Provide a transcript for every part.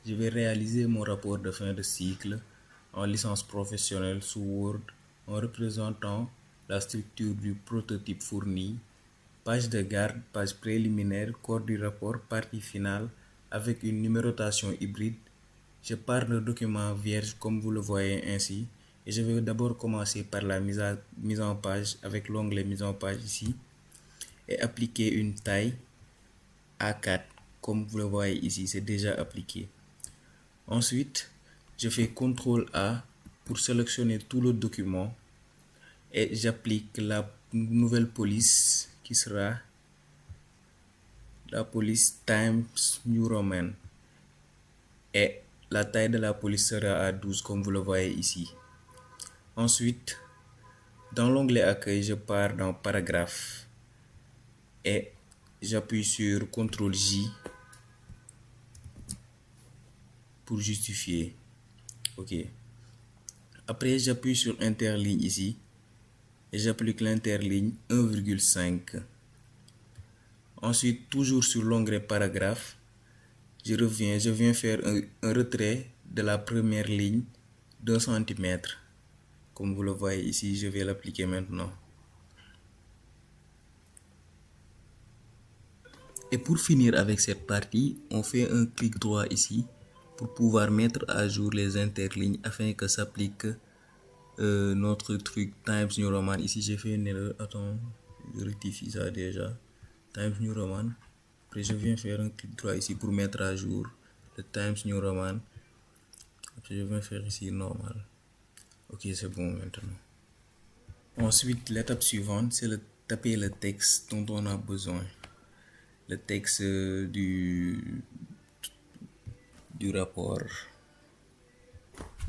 Je vais réaliser mon rapport de fin de cycle en licence professionnelle sous Word en représentant la structure du prototype fourni, page de garde, page préliminaire, corps du rapport, partie finale avec une numérotation hybride. Je pars de document vierge comme vous le voyez ainsi et je vais d'abord commencer par la mise en page avec l'onglet mise en page ici et appliquer une taille A4 comme vous le voyez ici, c'est déjà appliqué. Ensuite, je fais CTRL A pour sélectionner tout le document et j'applique la nouvelle police qui sera la police Times New Roman et la taille de la police sera à 12 comme vous le voyez ici. Ensuite, dans l'onglet accueil, je pars dans paragraphe et j'appuie sur CTRL J pour justifier. OK. Après, j'appuie sur interligne ici et j'applique l'interligne 1,5. Ensuite, toujours sur l'onglet paragraphe, je viens faire un retrait de la première ligne d'1 cm. Comme vous le voyez ici, je vais l'appliquer maintenant. Et pour finir avec cette partie, on fait un clic droit ici pour pouvoir mettre à jour les interlignes afin que s'applique notre truc Times New Roman. Ici, j'ai fait une erreur. Attends, je rectifie ça déjà. Times New Roman. Après, je viens faire un clic droit ici pour mettre à jour le Times New Roman. Après, je viens faire ici normal. Ok, c'est bon maintenant. Ensuite, l'étape suivante, c'est de taper le texte dont on a besoin. Le texte du rapport.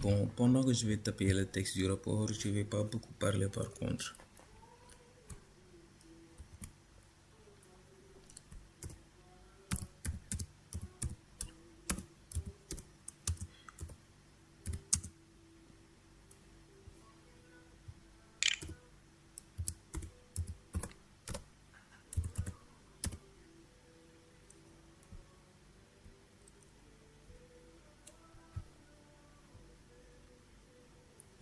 Bon, pendant que je vais taper le texte du rapport, je ne vais pas beaucoup parler par contre.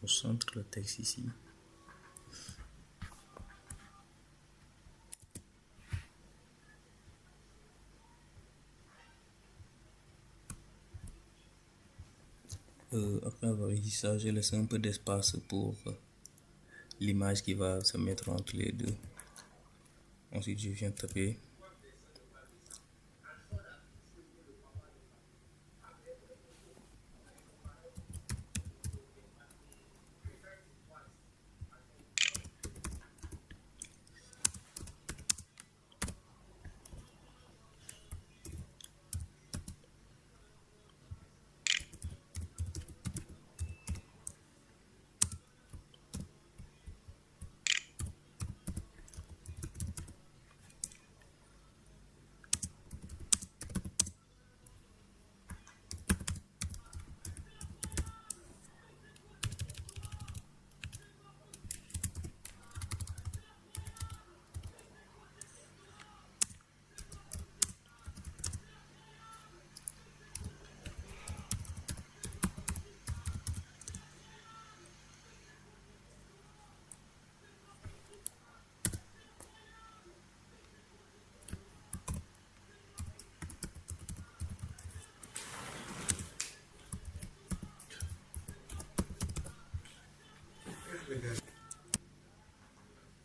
On centre le texte ici. Après avoir dit ça, je laisse un peu d'espace pour l'image qui va se mettre entre les deux. Ensuite, je viens taper.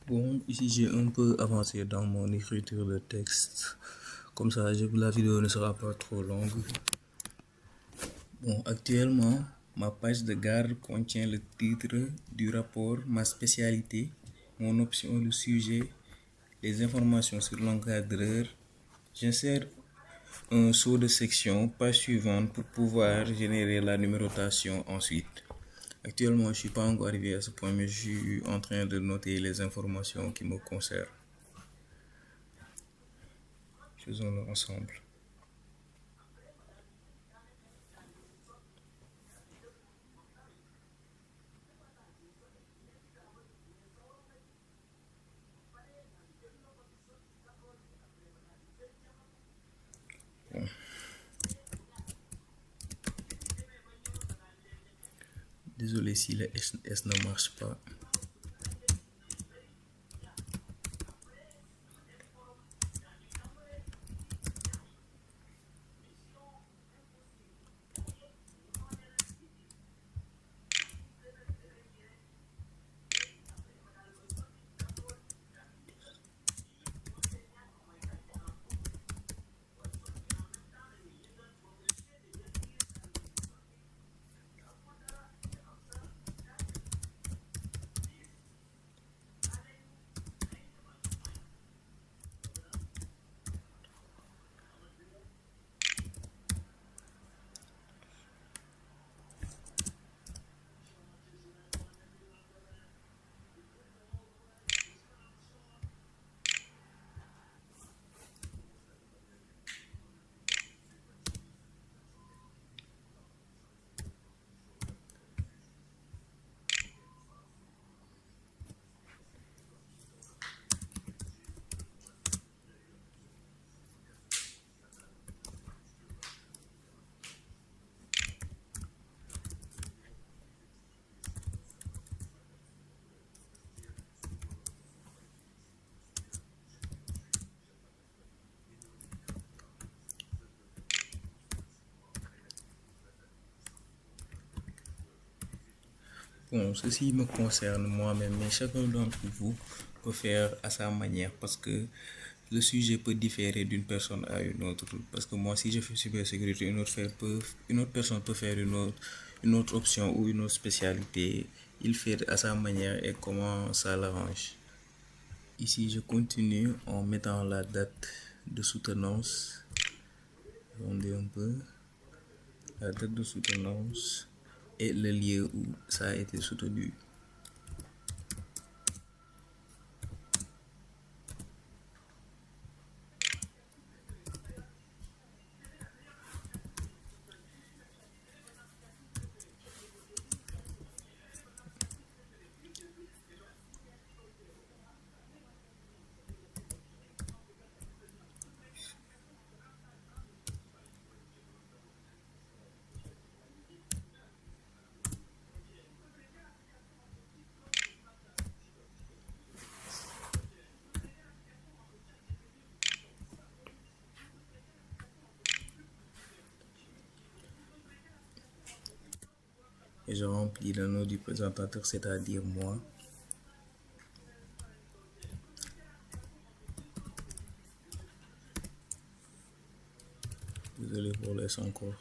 Bon, ici j'ai un peu avancé dans mon écriture de texte. Comme ça, la vidéo ne sera pas trop longue. Bon, actuellement, ma page de garde contient le titre du rapport, ma spécialité, mon option, le sujet, les informations sur l'encadreur. J'insère un saut de section, page suivante pour pouvoir générer la numérotation ensuite. Actuellement, je ne suis pas encore arrivé à ce point, mais je suis en train de noter les informations qui me concernent. Faisons-le ensemble. Bon. Désolé si le S ne marche pas. Bon, ceci me concerne moi-même, mais chacun d'entre vous peut faire à sa manière parce que le sujet peut différer d'une personne à une autre. Parce que moi, si je fais cybersécurité, une autre personne peut faire une autre option ou une autre spécialité. Il fait à sa manière et comment ça l'arrange. Ici, je continue en mettant la date de soutenance. Attendez un peu. La date de soutenance et le lieu où ça a été soutenu. Et je remplis le nom du présentateur, c'est-à-dire moi. Désolé pour les encore.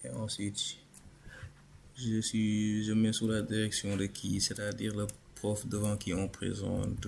Et ensuite, je mets sous la direction de qui, c'est-à-dire le prof devant qui on présente.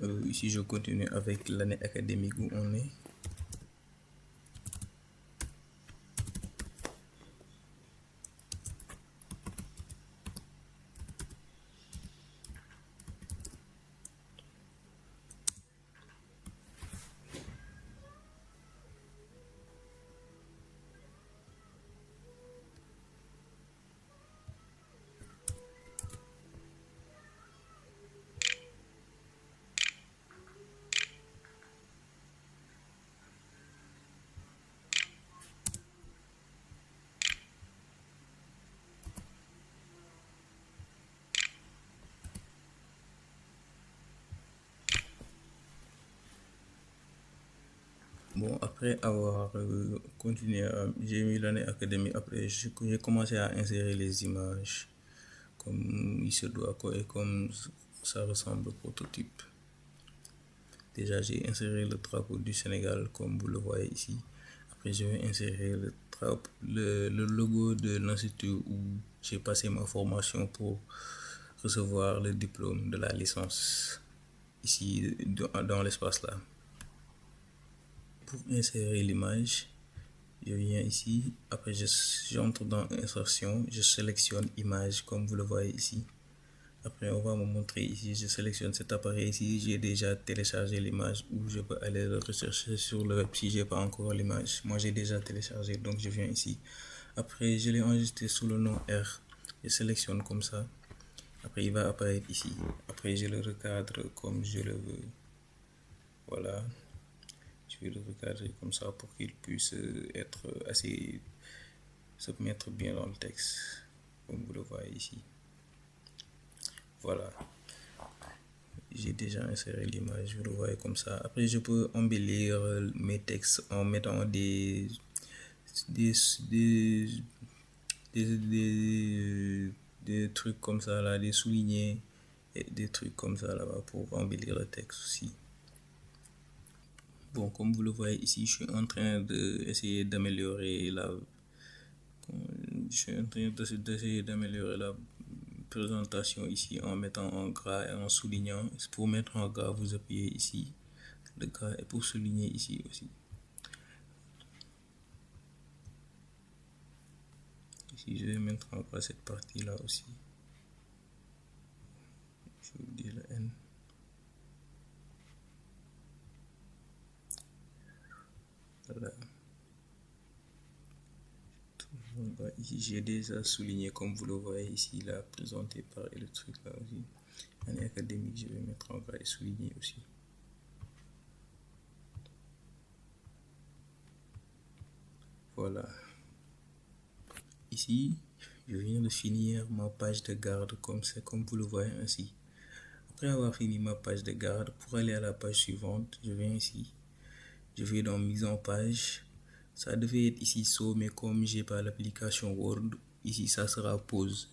Ici, je continue avec l'année académique où on est. Bon, après avoir continué, j'ai mis l'année académique. Après, j'ai commencé à insérer les images comme il se doit, quoi, et comme ça ressemble au prototype. Déjà, j'ai inséré le drapeau du Sénégal, comme vous le voyez ici. Après, je vais insérer le logo de l'institut où j'ai passé ma formation pour recevoir le diplôme de la licence, ici, dans l'espace là. Pour insérer l'image, je viens ici. Après, j'entre dans insertion, je sélectionne image, comme vous le voyez ici. Après, on va me montrer ici, je sélectionne cet appareil ici, j'ai déjà téléchargé l'image ou je peux aller le rechercher sur le web si j'ai pas encore l'image. Moi, j'ai déjà téléchargé, donc je viens ici. Après, je l'ai enregistré sous le nom R. Je sélectionne comme ça. Après, il va apparaître ici. Après, je le recadre comme je le veux. Voilà. Je vais le recadrer comme ça pour qu'il puisse être assez, se mettre bien dans le texte, comme vous le voyez ici. Voilà. J'ai déjà inséré l'image, vous le voyez comme ça. Après, je peux embellir mes textes en mettant des, des, des trucs comme ça là, des soulignés et des trucs comme ça là-bas pour embellir le texte aussi. Bon, comme vous le voyez ici, je suis en train d'essayer d'améliorer la présentation ici en mettant en gras et en soulignant. Pour mettre en gras, vous appuyez ici le gras et pour souligner ici aussi. Ici, je vais mettre en gras cette partie-là aussi. Je vous dis le N. Voilà. Ici, j'ai déjà souligné, comme vous le voyez ici, là, présenté par le truc là aussi. Année académique, je vais mettre en gras et souligner aussi. Voilà. Ici, je viens de finir ma page de garde comme vous le voyez ainsi. Après avoir fini ma page de garde, pour aller à la page suivante, je viens ici. Je vais dans mise en page. Ça devait être ici saut, mais comme j'ai pas l'application Word, ici ça sera pause.